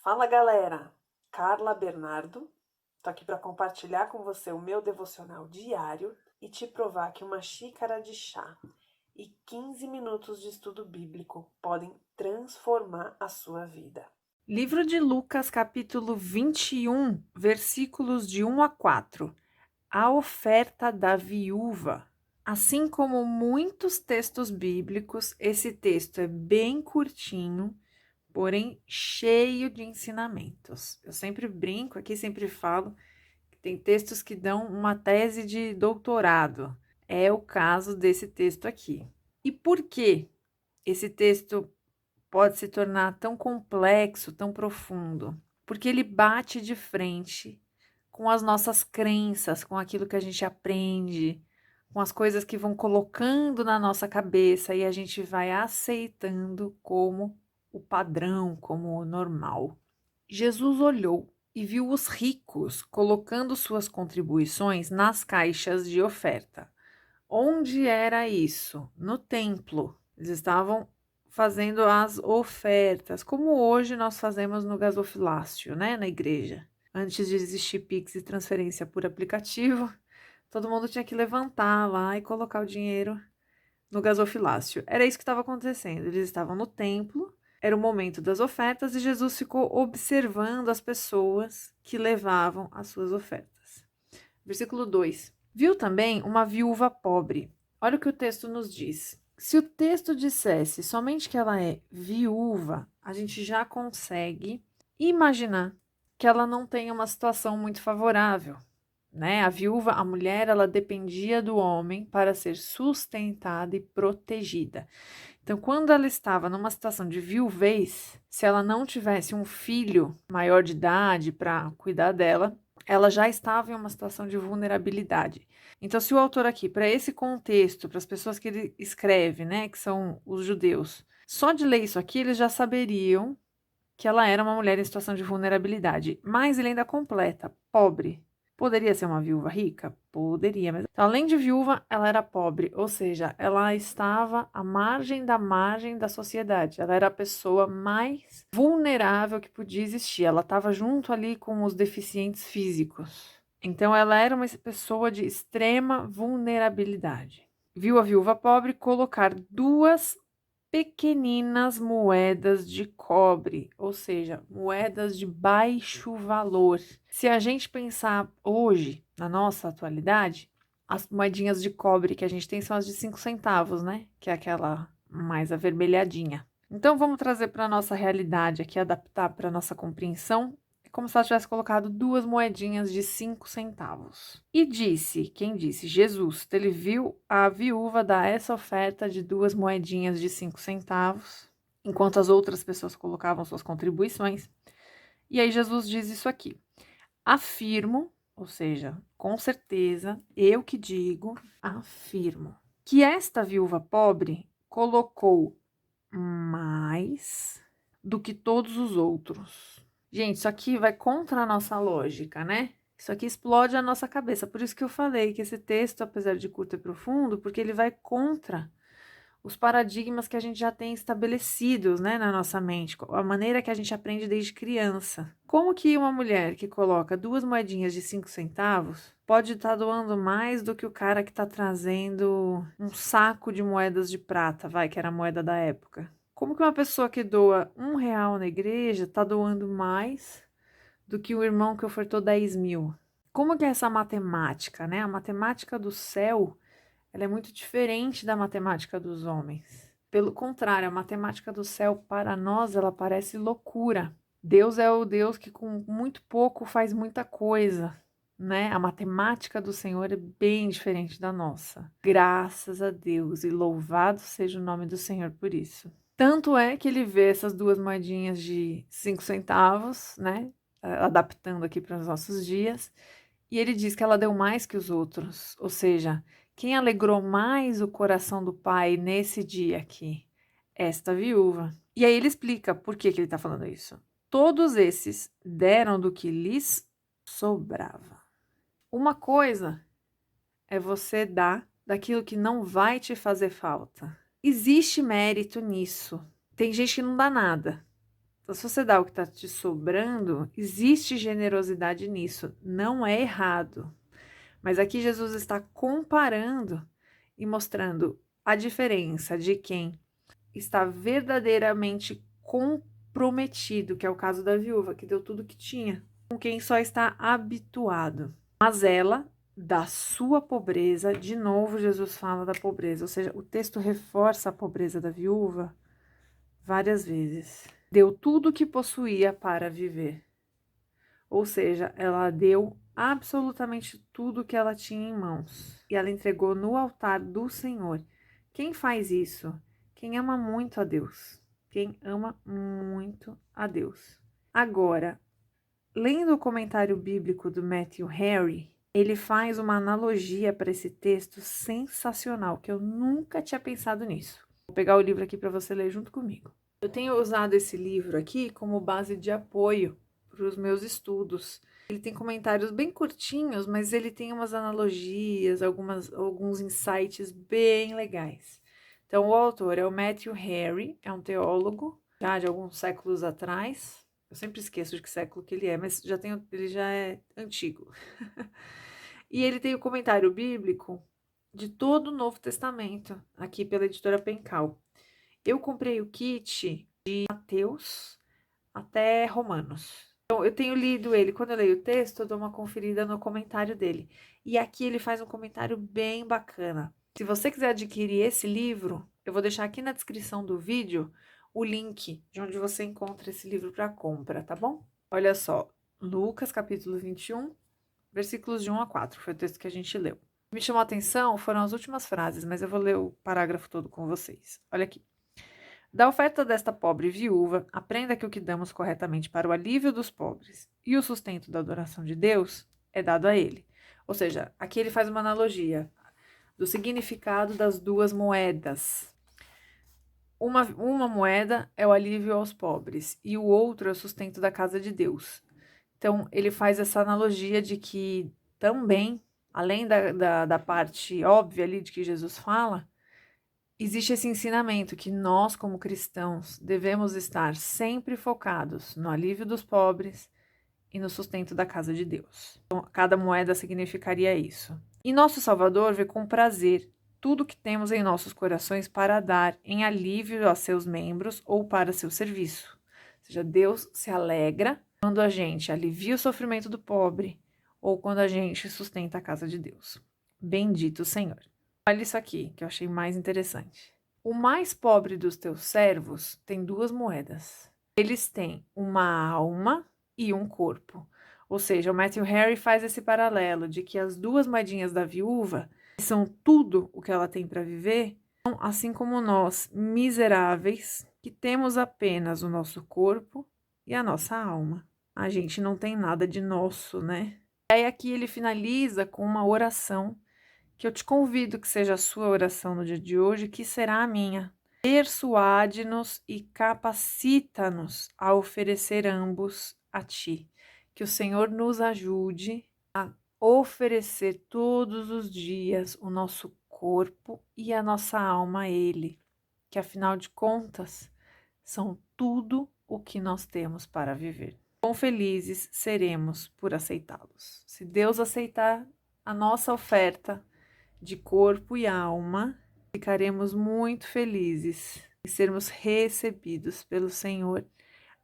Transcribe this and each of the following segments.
Fala galera, Carla Bernardo, tô aqui para compartilhar com você o meu devocional diário e te provar que uma xícara de chá e 15 minutos de estudo bíblico podem transformar a sua vida. Livro de Lucas, capítulo 21, versículos de 1 a 4. A oferta da viúva. Assim como muitos textos bíblicos, esse texto é bem curtinho, porém cheio de ensinamentos. Eu sempre brinco aqui, sempre falo que tem textos que dão uma tese de doutorado. É o caso desse texto aqui. E por que esse texto pode se tornar tão complexo, tão profundo? Porque ele bate de frente com as nossas crenças, com aquilo que a gente aprende, com as coisas que vão colocando na nossa cabeça e a gente vai aceitando como o padrão, como o normal. Jesus olhou e viu os ricos colocando suas contribuições nas caixas de oferta. Onde era isso? No templo. Eles estavam fazendo as ofertas, como hoje nós fazemos no gasofilácio, né, na igreja. Antes de existir Pix e transferência por aplicativo, todo mundo tinha que levantar lá e colocar o dinheiro no gasofilácio. Era isso que estava acontecendo. Eles estavam no templo, era o momento das ofertas e Jesus ficou observando as pessoas que levavam as suas ofertas. Versículo 2. Viu também uma viúva pobre. Olha o que o texto nos diz. Se o texto dissesse somente que ela é viúva, a gente já consegue imaginar que ela não tem uma situação muito favorável, né? A viúva, a mulher, ela dependia do homem para ser sustentada e protegida. Então, quando ela estava numa situação de viuvez, se ela não tivesse um filho maior de idade para cuidar dela, ela já estava em uma situação de vulnerabilidade. Então, se o autor aqui, para esse contexto, para as pessoas que ele escreve, né, que são os judeus, só de ler isso aqui, eles já saberiam que ela era uma mulher em situação de vulnerabilidade, mas ele ainda completa, pobre. Poderia ser uma viúva rica? Poderia, mas então, além de viúva, ela era pobre, ou seja, ela estava à margem da sociedade. Ela era a pessoa mais vulnerável que podia existir. Ela estava junto ali com os deficientes físicos. Então, ela era uma pessoa de extrema vulnerabilidade. Viu a viúva pobre colocar duas pequeninas moedas de cobre, ou seja, moedas de baixo valor. Se a gente pensar hoje, na nossa atualidade, as moedinhas de cobre que a gente tem são as de 5 centavos, né? Que é aquela mais avermelhadinha. Então vamos trazer para a nossa realidade aqui, adaptar para a nossa compreensão. É como se ela tivesse colocado duas moedinhas de 5 centavos. E disse, quem disse? Jesus. Ele viu a viúva dar essa oferta de duas moedinhas de 5 centavos, enquanto as outras pessoas colocavam suas contribuições. E aí Jesus diz isso aqui. Afirmo, ou seja, com certeza, eu que digo, afirmo, que esta viúva pobre colocou mais do que todos os outros. Gente, isso aqui vai contra a nossa lógica, né? Isso aqui explode a nossa cabeça. Por isso que eu falei que esse texto, apesar de curto, é profundo, porque ele vai contra os paradigmas que a gente já tem estabelecidos, né, na nossa mente, a maneira que a gente aprende desde criança. Como que uma mulher que coloca duas moedinhas de 5 centavos pode estar doando mais do que o cara que está trazendo um saco de moedas de prata, que era a moeda da época? Como que uma pessoa que doa R$ 1 na igreja está doando mais do que o irmão que ofertou 10.000? Como que é essa matemática, né? A matemática do céu, ela é muito diferente da matemática dos homens. Pelo contrário, a matemática do céu, para nós, ela parece loucura. Deus é o Deus que com muito pouco faz muita coisa, né? A matemática do Senhor é bem diferente da nossa. Graças a Deus e louvado seja o nome do Senhor por isso. Tanto é que ele vê essas duas moedinhas de 5 centavos, né? Adaptando aqui para os nossos dias, e ele diz que ela deu mais que os outros, ou seja, quem alegrou mais o coração do pai nesse dia aqui? Esta viúva. E aí ele explica por que ele está falando isso. Todos esses deram do que lhes sobrava. Uma coisa é você dar daquilo que não vai te fazer falta. Existe mérito nisso. Tem gente que não dá nada. Então, se você dá o que está te sobrando, existe generosidade nisso, não é errado. Mas aqui Jesus está comparando e mostrando a diferença de quem está verdadeiramente comprometido, que é o caso da viúva, que deu tudo que tinha, com quem só está habituado. Mas ela, da sua pobreza, de novo Jesus fala da pobreza, ou seja, o texto reforça a pobreza da viúva várias vezes. Deu tudo o que possuía para viver. Ou seja, ela deu absolutamente tudo que ela tinha em mãos e ela entregou no altar do Senhor. Quem faz isso? Quem ama muito a Deus. Quem ama muito a Deus. Agora, lendo o comentário bíblico do Matthew Henry, ele faz uma analogia para esse texto sensacional, que eu nunca tinha pensado nisso. Vou pegar o livro aqui para você ler junto comigo. Eu tenho usado esse livro aqui como base de apoio para os meus estudos. Ele tem comentários bem curtinhos, mas ele tem umas analogias, alguns insights bem legais. Então, o autor é o Matthew Henry, é um teólogo, já de alguns séculos atrás. Eu sempre esqueço de que século que ele é, mas ele já é antigo. E ele tem o comentário bíblico de todo o Novo Testamento, aqui pela editora Pencal. Eu comprei o kit de Mateus até Romanos. Então, eu tenho lido ele. Quando eu leio o texto, eu dou uma conferida no comentário dele. E aqui ele faz um comentário bem bacana. Se você quiser adquirir esse livro, eu vou deixar aqui na descrição do vídeo o link de onde você encontra esse livro para compra, tá bom? Olha só, Lucas capítulo 21, versículos de 1 a 4, foi o texto que a gente leu. O que me chamou a atenção foram as últimas frases, mas eu vou ler o parágrafo todo com vocês. Olha aqui. Da oferta desta pobre viúva, aprenda que o que damos corretamente para o alívio dos pobres e o sustento da adoração de Deus é dado a ele. Ou seja, aqui ele faz uma analogia do significado das duas moedas. Uma moeda é o alívio aos pobres e o outro é o sustento da casa de Deus. Então, ele faz essa analogia de que também, além da parte óbvia ali de que Jesus fala, existe esse ensinamento que nós, como cristãos, devemos estar sempre focados no alívio dos pobres e no sustento da casa de Deus. Então, cada moeda significaria isso. E nosso Salvador vê com prazer tudo que temos em nossos corações para dar em alívio a seus membros ou para seu serviço. Ou seja, Deus se alegra quando a gente alivia o sofrimento do pobre ou quando a gente sustenta a casa de Deus. Bendito o Senhor. Olha isso aqui, que eu achei mais interessante. O mais pobre dos teus servos tem duas moedas. Eles têm uma alma e um corpo. Ou seja, o Matthew Henry faz esse paralelo de que as duas moedinhas da viúva são tudo o que ela tem para viver, assim como nós, miseráveis, que temos apenas o nosso corpo e a nossa alma. A gente não tem nada de nosso, né? E aí aqui ele finaliza com uma oração que eu te convido que seja a sua oração no dia de hoje, que será a minha. Persuade-nos e capacita-nos a oferecer ambos a ti. Que o Senhor nos ajude a oferecer todos os dias o nosso corpo e a nossa alma a Ele, que afinal de contas são tudo o que nós temos para viver. Quão felizes seremos por aceitá-los. Se Deus aceitar a nossa oferta de corpo e alma, ficaremos muito felizes em sermos recebidos pelo Senhor,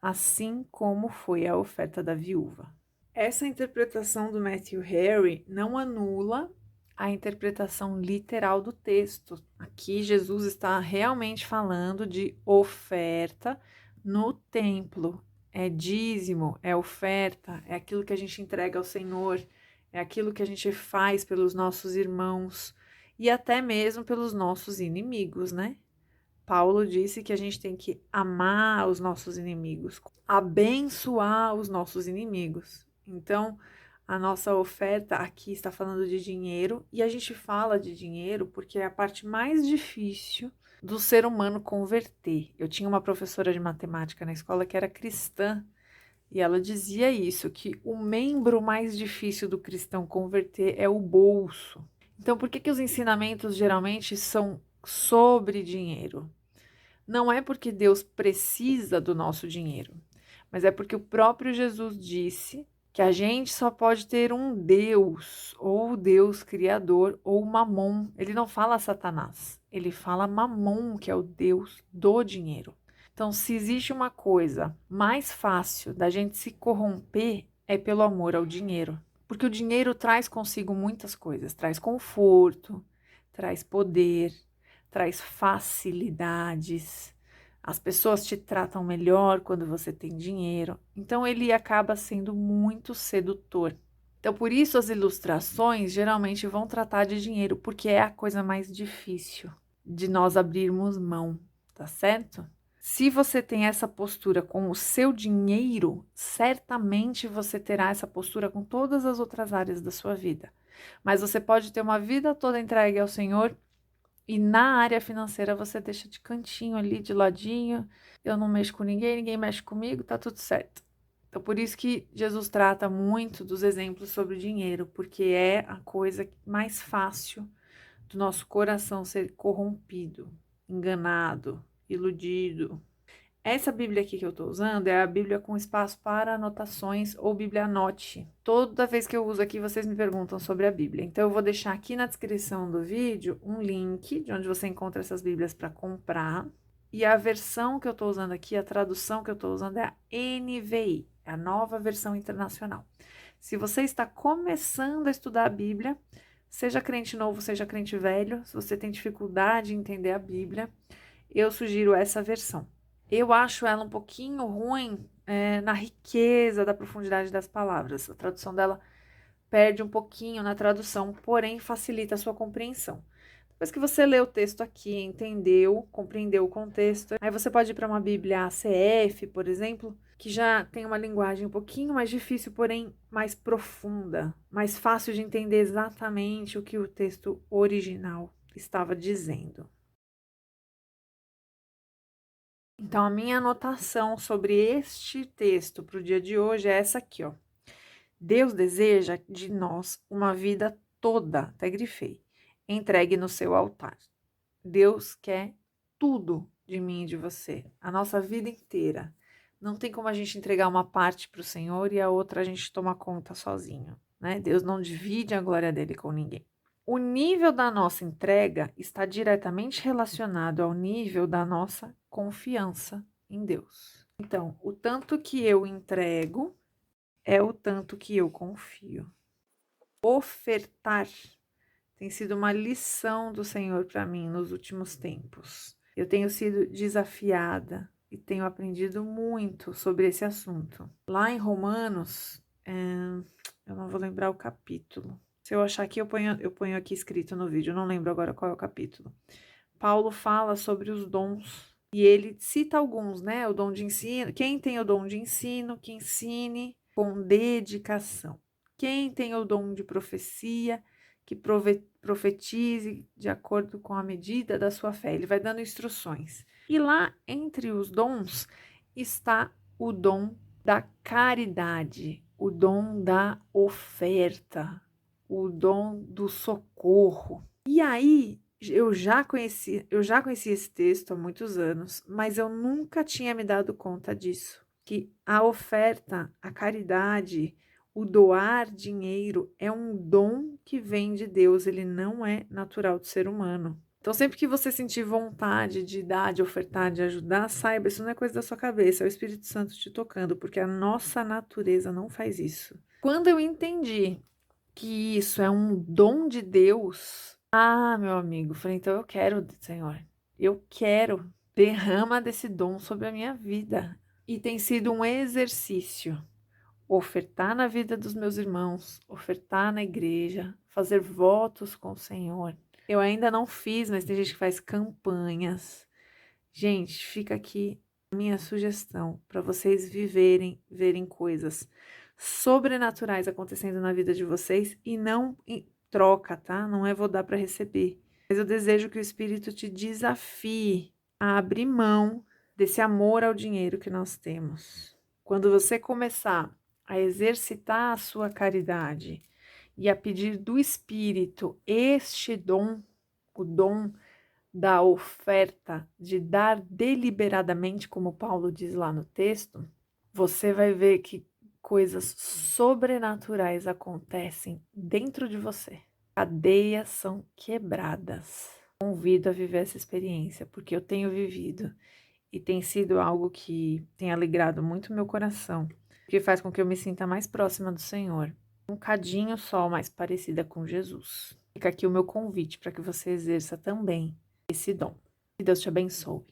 assim como foi a oferta da viúva. Essa interpretação do Matthew Henry não anula a interpretação literal do texto. Aqui Jesus está realmente falando de oferta no templo. É dízimo, é oferta, é aquilo que a gente entrega ao Senhor, é aquilo que a gente faz pelos nossos irmãos e até mesmo pelos nossos inimigos, né? Paulo disse que a gente tem que amar os nossos inimigos, abençoar os nossos inimigos. Então, a nossa oferta aqui está falando de dinheiro, e a gente fala de dinheiro porque é a parte mais difícil do ser humano converter. Eu tinha uma professora de matemática na escola que era cristã, e ela dizia isso, que o membro mais difícil do cristão converter é o bolso. Então, por que os ensinamentos geralmente são sobre dinheiro? Não é porque Deus precisa do nosso dinheiro, mas é porque o próprio Jesus disse que a gente só pode ter um Deus, ou Deus criador, ou Mamon. Ele não fala Satanás, ele fala Mamon, que é o Deus do dinheiro. Então, se existe uma coisa mais fácil da gente se corromper, é pelo amor ao dinheiro. Porque o dinheiro traz consigo muitas coisas, traz conforto, traz poder, traz facilidades. As pessoas te tratam melhor quando você tem dinheiro. Então ele acaba sendo muito sedutor. Então por isso as ilustrações geralmente vão tratar de dinheiro, porque é a coisa mais difícil de nós abrirmos mão, tá certo? Se você tem essa postura com o seu dinheiro, certamente você terá essa postura com todas as outras áreas da sua vida. Mas você pode ter uma vida toda entregue ao Senhor e na área financeira você deixa de cantinho ali, de ladinho. Eu não mexo com ninguém, ninguém mexe comigo, tá tudo certo. Então, por isso que Jesus trata muito dos exemplos sobre o dinheiro, porque é a coisa mais fácil do nosso coração ser corrompido, enganado, iludido. Essa Bíblia aqui que eu estou usando é a Bíblia com espaço para anotações ou Bíblia Anote. Toda vez que eu uso aqui, vocês me perguntam sobre a Bíblia. Então, eu vou deixar aqui na descrição do vídeo um link de onde você encontra essas Bíblias para comprar. E a versão que eu estou usando aqui, a tradução que eu estou usando é a NVI, a Nova Versão Internacional. Se você está começando a estudar a Bíblia, seja crente novo, seja crente velho, se você tem dificuldade em entender a Bíblia, eu sugiro essa versão. Eu acho ela um pouquinho ruim na riqueza da profundidade das palavras. A tradução dela perde um pouquinho na tradução, porém facilita a sua compreensão. Depois que você lê o texto aqui, entendeu, compreendeu o contexto, aí você pode ir para uma Bíblia ACF, por exemplo, que já tem uma linguagem um pouquinho mais difícil, porém mais profunda, mais fácil de entender exatamente o que o texto original estava dizendo. Então, a minha anotação sobre este texto para o dia de hoje é essa aqui, ó. Deus deseja de nós uma vida toda, até grifei, entregue no seu altar. Deus quer tudo de mim e de você, a nossa vida inteira. Não tem como a gente entregar uma parte para o Senhor e a outra a gente tomar conta sozinho, né? Deus não divide a glória dele com ninguém. O nível da nossa entrega está diretamente relacionado ao nível da nossa confiança em Deus. Então, o tanto que eu entrego é o tanto que eu confio. Ofertar tem sido uma lição do Senhor para mim nos últimos tempos. Eu tenho sido desafiada e tenho aprendido muito sobre esse assunto. Lá em Romanos, eu não vou lembrar o capítulo. Se eu achar aqui, eu ponho aqui escrito no vídeo, eu não lembro agora qual é o capítulo. Paulo fala sobre os dons e ele cita alguns, né? O dom de ensino. Quem tem o dom de ensino, que ensine com dedicação. Quem tem o dom de profecia, que profetize de acordo com a medida da sua fé. Ele vai dando instruções. E lá, entre os dons, está o dom da caridade, o dom da oferta, o dom do socorro. E aí, eu já conheci esse texto há muitos anos, mas eu nunca tinha me dado conta disso, que a oferta, a caridade, o doar dinheiro é um dom que vem de Deus, ele não é natural do ser humano. Então, sempre que você sentir vontade de dar, de ofertar, de ajudar, saiba, isso não é coisa da sua cabeça, é o Espírito Santo te tocando, porque a nossa natureza não faz isso. Quando eu entendi que isso é um dom de Deus, meu amigo, falei, então eu quero, Senhor, eu quero, derrama desse dom sobre a minha vida. E tem sido um exercício ofertar na vida dos meus irmãos, ofertar na igreja, fazer votos com o Senhor. Eu ainda não fiz, mas tem gente que faz campanhas. Gente, fica aqui a minha sugestão para vocês verem coisas sobrenaturais acontecendo na vida de vocês e não em troca, tá? Não é vou dar para receber. Mas eu desejo que o Espírito te desafie a abrir mão desse amor ao dinheiro que nós temos. Quando você começar a exercitar a sua caridade e a pedir do Espírito este dom, o dom da oferta, de dar deliberadamente, como Paulo diz lá no texto, você vai ver que coisas sobrenaturais acontecem dentro de você. Cadeias são quebradas. Convido a viver essa experiência, porque eu tenho vivido e tem sido algo que tem alegrado muito meu coração, que faz com que eu me sinta mais próxima do Senhor, um cadinho só mais parecida com Jesus. Fica aqui o meu convite para que você exerça também esse dom. Que Deus te abençoe.